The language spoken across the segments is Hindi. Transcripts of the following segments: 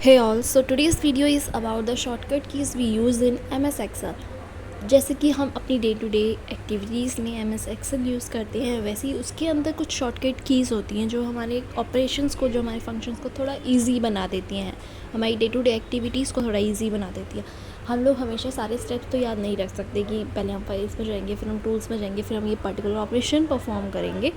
Hey all, so today's video is about the shortcut keys we use in MS Excel. जैसे कि हम अपनी डे टू डे एक्टिविटीज़ में MS Excel यूज़ करते हैं, वैसे ही उसके अंदर कुछ शॉर्टकट कीज़ होती हैं जो हमारे ऑपरेशंस को, जो हमारे फंक्शंस को थोड़ा इजी बना देती हैं, हमारी डे टू डे एक्टिविटीज़ को थोड़ा इजी बना देती है। हम लोग हमेशा सारे स्टेप्स तो याद नहीं रख सकते कि पहले हम फाइल्स में जाएंगे, फिर हम टूल्स में जाएंगे, फिर हम ये पर्टिकुलर ऑपरेशन परफॉर्म करेंगे।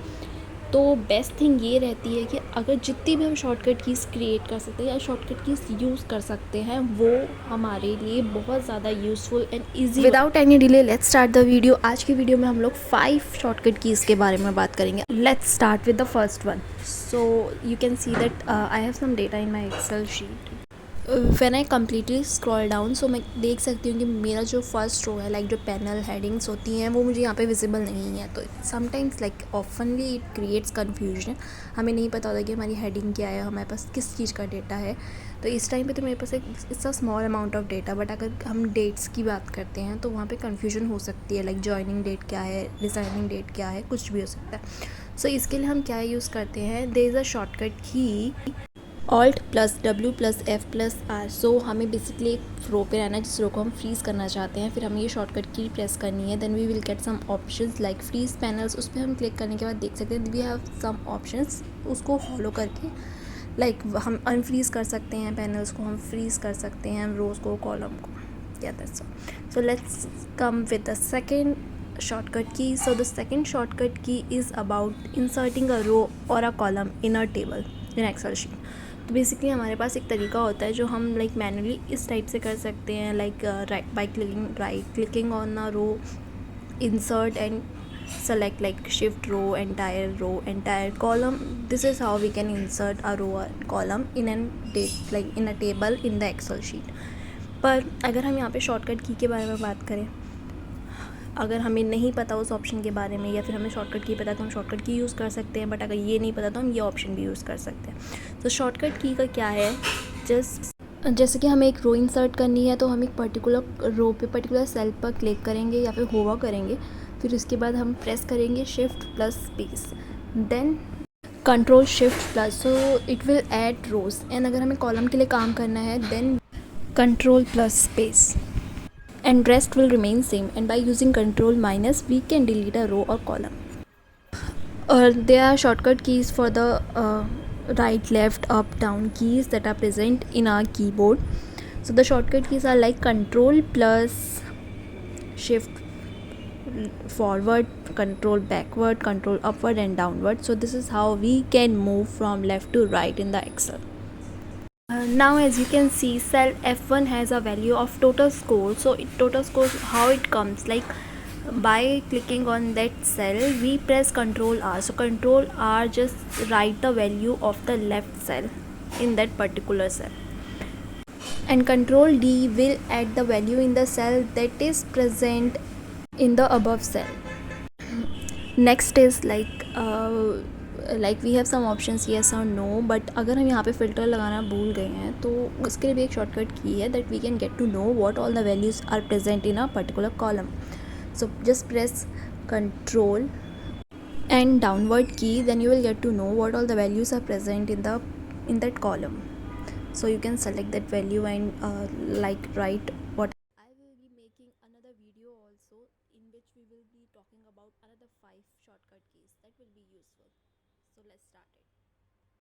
तो बेस्ट थिंग ये रहती है कि अगर जितनी भी हम शॉर्टकट कीज़ क्रिएट कर सकते हैं या शॉर्टकट कीज़ यूज़ कर सकते हैं, वो हमारे लिए बहुत ज़्यादा useful and easy. Without any delay let's start the video. आज की वीडियो में हम लोग 5 शॉर्टकट कीज़ के बारे में बात करेंगे। Let's start with the first one. So you can see that I have some data in my Excel sheet. When I completely scroll down, so मैं देख सकती हूँ कि मेरा जो फर्स्ट रो है, लाइक जो पैनल हेडिंग्स होती हैं, वो मुझे यहाँ पे विजिबल नहीं है। तो sometimes like ऑफनली it creates confusion. हमें नहीं पता होता कि हमारी हेडिंग क्या है, हमारे पास किस चीज़ का डेटा है। तो इस टाइम पे तो मेरे पास एक it's a small amount of data, but अगर हम डेट्स की बात करते हैं तो वहाँ पे कन्फ्यूजन हो सकती है, लाइक जॉइनिंग डेट क्या है, रिसाइनिंग डेट क्या है, कुछ भी हो सकता है। सो इसके लिए हम क्या यूज़ करते हैं, देयर इज़ अ शॉर्टकट की Alt plus W plus F plus R। सो हमें बेसिकली एक रो पे रहना है जिस रो को हम फ्रीज़ करना चाहते हैं, फिर हमें ये शॉर्टकट की प्रेस करनी है। Then we will get some options like freeze panels. उस पर हम क्लिक करने के बाद देख सकते हैं वी हैव सम ऑप्शंस। उसको फॉलो करके लाइक हम अनफ्रीज़ कर सकते हैं पैनल्स को, हम फ्रीज़ कर सकते हैं रोज़ को, कॉलम को, या that's all. So let's come with the second shortcut key. So the second shortcut key is about inserting a row or a column in a table in Excel sheet. तो बेसिकली हमारे पास एक तरीका होता है जो हम लाइक मैनुअली इस टाइप से कर सकते हैं, like by clicking on a row, insert and select like shift row, entire column. This is how we can insert a row or column in a table in the Excel sheet. पर अगर हम यहाँ पे शॉर्टकट की के बारे में बात करें, अगर हमें नहीं पता उस ऑप्शन के बारे में, या फिर हमें शॉर्टकट की पता तो हम शॉर्टकट की यूज़ कर सकते हैं, बट अगर ये नहीं पता तो हम ये ऑप्शन भी यूज़ कर सकते हैं। तो शॉर्टकट की का क्या है, जैसे कि हमें एक रो इंसर्ट करनी है तो हम एक पर्टिकुलर रो पे पर्टिकुलर सेल पर क्लिक करेंगे या फिर होवर करेंगे, फिर उसके बाद हम प्रेस करेंगे shift plus space, then control shift plus, so it will add rows. And अगर हमें कॉलम के लिए काम करना है then control plus space and rest will remain same, and by using control minus we can delete a row or column. There are shortcut keys for the right, left, up, down keys that are present in our keyboard. So the shortcut keys are like control plus shift forward, control backward, control upward and downward. So this is how we can move from left to right in the Excel. Now as you can see, cell F1 has a value of total score. So total score, how it comes, like by clicking on that cell we press Ctrl R. So Ctrl R just write the value of the left cell in that particular cell, and Ctrl D will add the value in the cell that is present in the above cell. Next is like we have some options yes or no, but अगर हम यहाँ पे फ़िल्टर लगाना भूल गए हैं तो उसके लिए भी एक शॉर्टकट की है, that we can get to know what all the values are present in a particular column. So just press Control and downward key, then you will get to know what all the values are present in that column. So you can select that value and like write